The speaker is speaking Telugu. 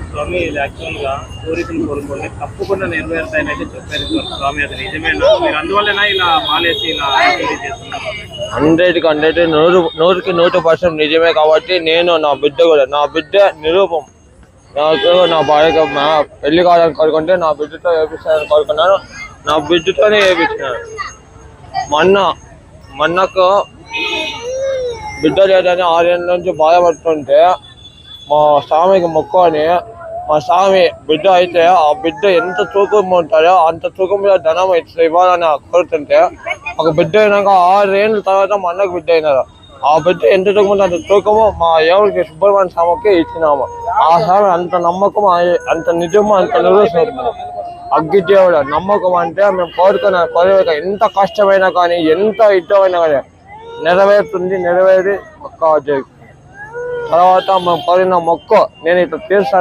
స్వామి ఇది యాక్చువల్గా కోరికలు కోరుకోండి తప్పకుండా నెరవేరుతాయని అయితే చెప్పారు స్వామి. అది నిజమేనా? మీరు అందువల్లనా ఇలా మాలేసి ఇలా చేస్తున్నారు? 100కి 100 నిజమే. కాబట్టి నేను నా బిడ్డ కూడా, నా బిడ్డ నిరూపం. నాకు నా భార్యకు పెళ్లి కావాలని కోరుకుంటే నా బిడ్డతో వేపిస్తానని కోరుకున్నాను. నా బిడ్డతోనే వేపించినాను. మొన్నకు బిడ్డ లేదని 6 ఏళ్ళ నుంచి బాధపడుతుంటే మా స్వామికి మొక్కుని, మా స్వామి బిడ్డ అయితే ఆ బిడ్డ ఎంత తూకం ఉంటారో అంత తూకం మీద ధనం ఇవ్వాలని కోరుతుంటే ఒక బిడ్డ అయినాక 6 ఏళ్ళ తర్వాత మా అన్నకు బిడ్డ అయినారు. ఆ బిడ్డ ఎంత తూకం ఉంటే అంత తూకము మా ఎవరికి సుబ్రహ్మణ్య స్వామికి ఇచ్చినాము. ఆ స్వామి అంత నమ్మకం, అంత నిజము, అంత నిరూపిస్తున్నాము. అగ్గిదేవుడు నమ్మకం అంటే మేము కోరిక ఎంత కష్టమైనా కానీ, ఎంత యుద్ధమైనా కానీ నెరవేరి పక్కా. తర్వాత మేము కోరిన మొక్కు నేను ఇట్లా తీర్చాను.